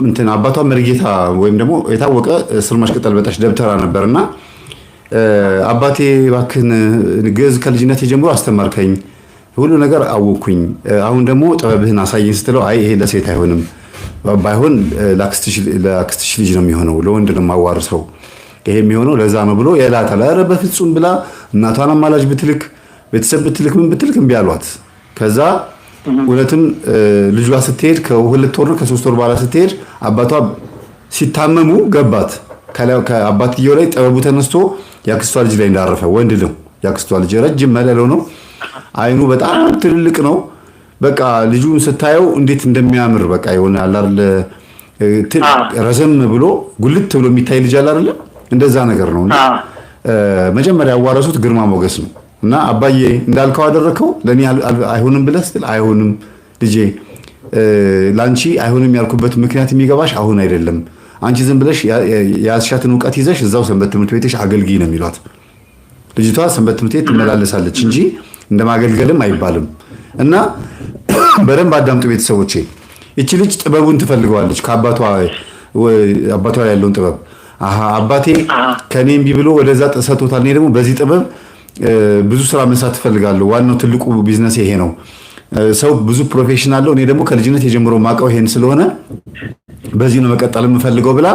እንትን አባቷ መርጌታ ወይም ደግሞ የታወቀ ስልማሽ ቅጠል በጣሽ ደብተራ ነበርና አባቴ እባክህን ግዕዝ ከልጅነት ጀምሮ አስተማርከኝ ሁሉ ነገር አወኩኝ አሁን ደግሞ ጥበብህን አሳየኝ ስትለው አይ ይሄ ለሴት አይሆንም ባይሆን ለአክስትሽ ልጅ ነው የሚሆነው ለወንድ ነው ማዋርሰው ይሄ የሚሆነው ለዛ ነው ብሎ የላታል ኧረ በፍጹም ብላ እናቷን አማላጅ ብትልክ ቤተሰብ ብትልክ ምን ብትልክ እምቢ አሏት ከዛ ሁለቱም ልጇ ስትሄድ ከሁለት ወር ከ3 ወር በኋላ ስትሄድ አባቷ ሲታመሙ ገባት ከአባትየው ላይ ጥበቡ ተነስቶ ያክስቷ ልጅ ላይ እንዳረፈ ወንድ ነው ያክስቷ ልጅ ረጅም መለለው ነው አይኑ በጣም ትልልቅ ነው በቃ ልጁን ስታየው እንዴት እንደሚያምር በቃ ይሆናል አይደል ረዘም ብሎ ጉልት ብሎ የሚታይ ልጅ አለ አይደል እንደዛ ነገር ነው መጀመሪያ ያዋረሱት ግርማ ሞገስ ነው እና አባዬ እንዳልከው አደረከው ለኔ አይሆንም ብለህ ስትል አይሆንም ልጄ ላንቺ አይሆንም ያልኩበት ምክንያት የሚገባሽ አሁን አይደለም አንቺ ዝም ብለሽ ያስሻትን ዕውቀት ይዘሽ እዛው ሰንበት ትምህርት ቤትሽ አገልግይ ነው የሚሏት ልጅቷ ሰንበት ትምህርት ቤት ትመላለሳለች እንጂ እንደማገልገልም አይባልም እና በደንብ አዳምጡ ቤተሰቦቼ እቺ ልጅ ጥበቡን ትፈልገዋለች ከአባቷ ላይ ያለውን ጥበብ አባቴ ከኔም ቢብሎ ወደዛ ተሰጥቶታል እኔ ደግሞ በዚህ ጥበብ ብዙ ስራ መስራት ፈልጋለሁ ዋናው ትልቁ ቢዝነስ ይሄ ነው ሰው ብዙ ፕሮፌሽናል ነው እኔ ደግሞ ከልጅነት የጀምሮ ማቀው ይሄን ስለሆነ በዚህ ነው መቀጠል የምፈልገው ብላ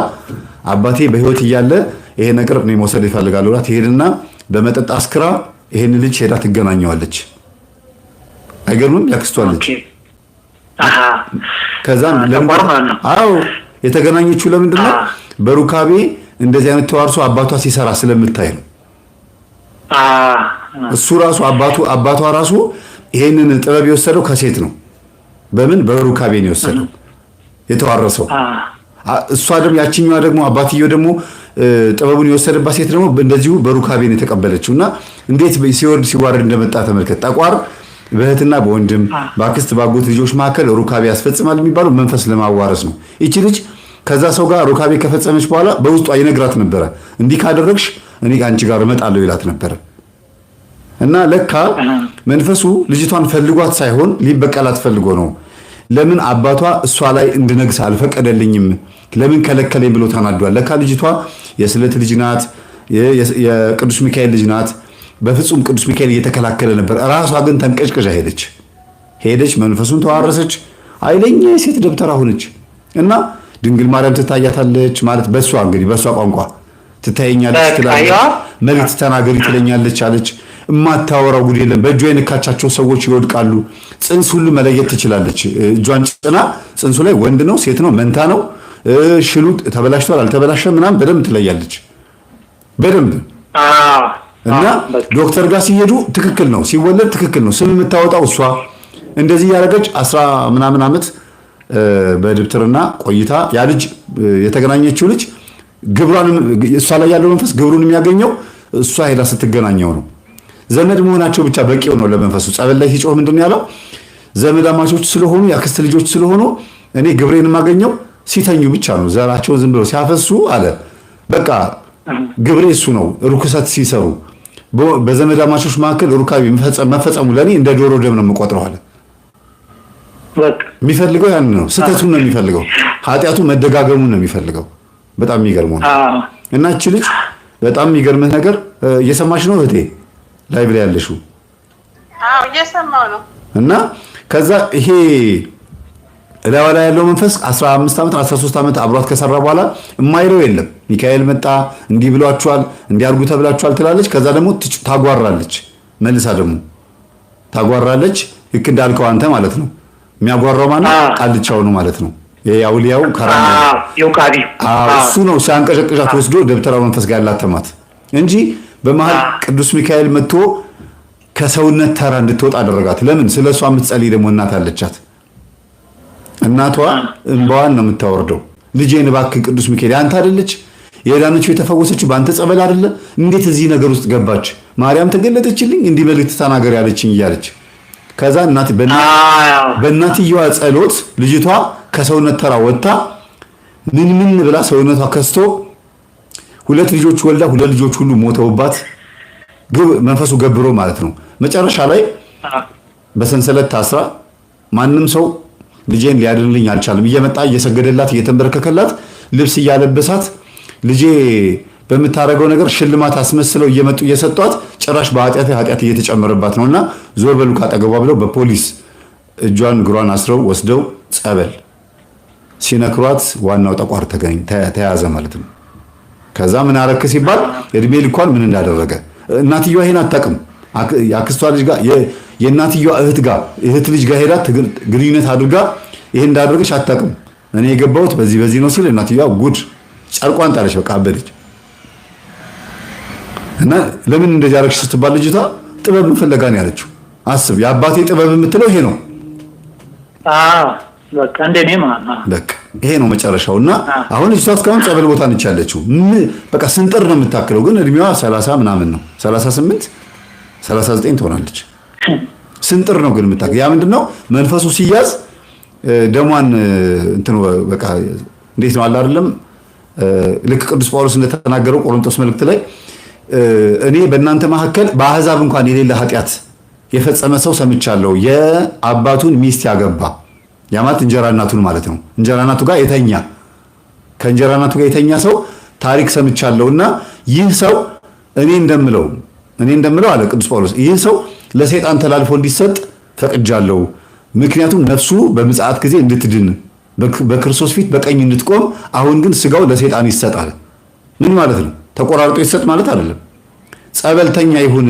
አባቴ በህይወት እያለ ይሄ ነገር ነው መውሰድ ይፈልጋሉ ብላ ትሄድና በመጠጥ አስክራ ይሄን ልጅ ሄዳ ትገናኘዋለች አይገርምም ያክስቷ ልጅ ከዛም አዎ የተገናኘችው ለምንድን ነው በሩካቤ እንደዚህ አይነት ተዋርሶ አባቷ ሲሰራ ስለምታይ ነው እሱ ራሱ አባቷ ራሱ ይሄንን ጥበብ የወሰደው ከሴት ነው በምን በሩካቤ ነው የወሰደው የተዋረሰው እሷ ደግሞ ያቺኛዋ ደግሞ አባትየው ደግሞ ጥበቡን የወሰደባት ሴት ደግሞ እንደዚሁ በሩካቤ ነው የተቀበለችውና እንዴት ሲወርድ ሲዋረድ እንደመጣ ተመልከት ጠቋር በእህትና በወንድም ባክስት ባጎት ልጆች መካከል ሩካቤ ያስፈጽማል የሚባለው መንፈስ ለማዋረስ ነው እቺ ልጅ ከዛ ሰው ጋር ሩካቤ ከፈጸመች በኋላ በውስጧ ይነግራት ነበር እንዲህ ካደረግሽ እኔ ካንቺ ጋር እመጣለሁ ይላት ነበር እና ለካ መንፈሱ ልጅቷን ፈልጓት ሳይሆን ሊበቀላት ፈልጎ ነው ለምን አባቷ እሷ ላይ እንድነግስ አልፈቀደልኝም ለምን ከለከለኝ ብሎ ተናዷል ለካ ልጅቷ የስለት ልጅ ናት የቅዱስ ሚካኤል ልጅ ናት በፍጹም ቅዱስ ሚካኤል እየተከላከለ ነበር ራሷ ግን ተንቀጭቀጫ ሄደች መንፈሱን ተዋረሰች አይለኛ ሴት ደብተራ ሆነች እና ድንግል ማርያም ትታያታለች ማለት በሷ እንግዲህ በሷ ቋንቋ ትታየኛለች ትላለች መልእክት ተናገሪ ትለኛለች አለች እማታወራው ጉድ የለም በእጇ የነካቻቸው ሰዎች ይወድቃሉ ጽንስ ሁሉ መለየት ትችላለች እጇን ጭና ጽንሱ ላይ ወንድ ነው ሴት ነው መንታ ነው ሽሉ ተበላሽቷል አልተበላሸም ምናምን በደንብ ትለያለች በደንብ እና ዶክተር ጋር ሲሄዱ ትክክል ነው ሲወለድ ትክክል ነው ስም የምታወጣው እሷ እንደዚህ ያረጋች 10 ምናምን ዓመት በድብትርና ቆይታ ያ ልጅ የተገናኘችው ልጅ ግብሯን እሷ ላይ ያለው መንፈስ ግብሩን የሚያገኘው እሷ ሄዳ ስትገናኘው ነው ዘመድ መሆናቸው ብቻ በቂው ነው ለመንፈሱ ጸበል ላይ ሲጮህ ምንድነው ያለው ዘመዳማቾች ስለሆኑ ያክስት ልጆች ስለሆኑ እኔ ግብሬን ማገኘው ሲተኙ ብቻ ነው ዘራቸው ዝም ብሎ ሲያፈሱ አለ በቃ ግብሬ እሱ ነው ሩክሰት ሲሰሩ በዘመዳማቾች መካከል ሩካቤ መፈጸሙ ለኔ እንደ ዶሮ ደም ነው የምቆጥረው አለ በቃ የሚፈልገው ያን ነው ስተቱን ነው የሚፈልገው ኃጢያቱ መደጋገሙን ነው የሚፈልገው በጣም የሚገርመው እና እቺ ልጅ በጣም የሚገርምህ ነገር እየሰማሽ ነው እህቴ ላይቭ ላይ ያለሽው አዎ እየሰማው ነው እና ከዛ ይሄ እላዋ ላይ ያለው መንፈስ 15 ዓመት 13 ዓመት አብሯት ከሰራ በኋላ የማይለው የለም ሚካኤል መጣ እንዲህ ብሏቸዋል እንዲያርጉ ተብላቸዋል ትላለች ከዛ ደግሞ ታጓራለች መልሳ ደግሞ ታጓራለች ልክ እንዳልከው አንተ ማለት ነው የሚያጓራው ማለት ቃልቻው ነው ማለት ነው የአውሊያው ከራማ ዮካቢ እሱ ነው ሲያንቀጨቅጫት ወስዶ ደብተራው መንፈስ ጋር ላተማት እንጂ በመሃል ቅዱስ ሚካኤል መጥቶ ከሰውነት ተራ እንድትወጣ አደረጋት ለምን ስለሷ የምትጸልይ ደግሞ እናት አለቻት እናቷ እንባዋን ነው የምታወርደው ልጄን እባክህ ቅዱስ ሚካኤል አንተ አይደለች የዳነችው የተፈወሰችው በአንተ ጸበል አይደለ እንዴት እዚህ ነገር ውስጥ ገባች ማርያም ተገለጠችልኝ እንዲህ መልእክት ተናገር ያለችኝ እያለች ከዛ በእናትየዋ ጸሎት ልጅቷ ከሰውነት ተራ ወጣ ምን ብላ ሰውነቷ ከስቶ ሁለት ልጆች ወልዳ ሁለት ልጆች ሁሉ ሞተውባት መንፈሱ ገብሮ ማለት ነው መጨረሻ ላይ በሰንሰለት ታስራ ማንም ሰው ልጄን ሊያድንልኝ አልቻለም። እየመጣ እየሰገደላት እየተንበረከከላት ልብስ እያለበሳት ልጄ በምታረገው ነገር ሽልማት አስመስለው እየመጡ እየሰጧት ጭራሽ በኃጢአት እየተጨመረባት ነውና ዞር በሉ ካጠገቧ ብለው በፖሊስ እጇን እግሯን አስረው ወስደው ጸበል ሲነክሯት ዋናው ጠቋር ተያዘ ማለት ነው። ከዛ ምን አረክ ሲባል እድሜ ልኳን ምን እንዳደረገ እናትየዋ ይሄን አታውቅም። ያክስቷ ልጅ ጋር የእናትየዋ እህት ልጅ ጋር ሄዳ ግንኙነት አድርጋ ይሄን እንዳደረገች አታውቅም። እኔ የገባሁት በዚህ ነው ሲል እናትየዋ ጉድ ጨርቋን ጣለች። በቃ አበደች። እና ለምን እንደዚህ አደረግሽ ስትባል ልጅቷ ጥበብ ፍለጋ ነው ያለችው። አስብ፣ የአባቴ ጥበብ የምትለው ይሄ ነው። በቃ እንደኔ ማለት በቃ ይሄ ነው መጨረሻውና አሁን እሷ እስካሁን ጸበል ቦታ ነች ያለችው። በቃ ስንጥር ነው የምታክለው፣ ግን እድሜዋ 30 ምናምን ነው 38 39 ትሆናለች። ስንጥር ነው ግን የምታክለው። ያ ምንድነው መንፈሱ ሲያዝ ደሟን እንትኑ በቃ እንዴት ነው አለ አይደለም። ልክ ቅዱስ ጳውሎስ እንደተናገረው ቆሮንቶስ መልእክት ላይ እኔ በእናንተ መካከል በአሕዛብ እንኳን የሌለ ኃጢአት የፈጸመ ሰው ሰምቻለሁ፣ የአባቱን ሚስት ያገባ ያማት እንጀራ እናቱን ማለት ነው። እንጀራ እናቱ ጋር የተኛ ከእንጀራ እናቱ ጋር የተኛ ሰው ታሪክ ሰምቻለሁና ይህ ሰው እኔ እንደምለው አለ ቅዱስ ጳውሎስ፣ ይህ ሰው ለሰይጣን ተላልፎ እንዲሰጥ ፈቅጃለሁ። ምክንያቱም ነፍሱ በምጽአት ጊዜ እንድትድን በክርስቶስ ፊት በቀኝ እንድትቆም፣ አሁን ግን ስጋው ለሰይጣን ይሰጣል። ምን ማለት ነው? ተቆራርጦ ይሰጥ ማለት አይደለም። ጸበልተኛ ይሁን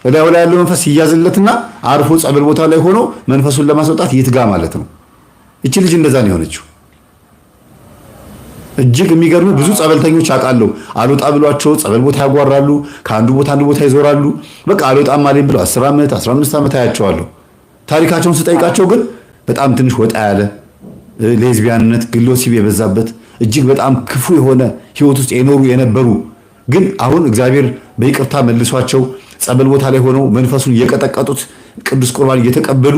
ወዲያው ላይ ያለው መንፈስ ይያዝለትና አርፎ ጸበል ቦታ ላይ ሆኖ መንፈሱን ለማስወጣት ይትጋ ማለት ነው። እቺ ልጅ እንደዛ ነው የሆነችው። እጅግ የሚገርም ብዙ ጸበልተኞች አውቃለሁ። አልወጣ ብሏቸው ጸበል ቦታ ያጓራሉ፣ ከአንዱ ቦታ አንዱ ቦታ ይዞራሉ። በቃ አልወጣም አለኝ ብለው 10 ዓመት 15 ዓመት አያቸዋለሁ። ታሪካቸውን ስጠይቃቸው ግን በጣም ትንሽ ወጣ ያለ ሌዝቢያንነት፣ ግሎሲብ የበዛበት እጅግ በጣም ክፉ የሆነ ህይወት ውስጥ የነበሩ ግን አሁን እግዚአብሔር በይቅርታ መልሷቸው ጸበል ቦታ ላይ ሆነው መንፈሱን እየቀጠቀጡት ቅዱስ ቁርባን እየተቀበሉ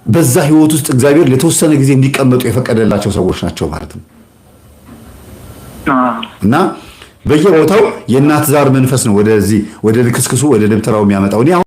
በዛ ህይወት ውስጥ እግዚአብሔር ለተወሰነ ጊዜ እንዲቀመጡ የፈቀደላቸው ሰዎች ናቸው ማለት ነው። እና በየቦታው የእናት ዛር መንፈስ ነው ወደ ልክስክሱ ወደ ደብተራው የሚያመጣው።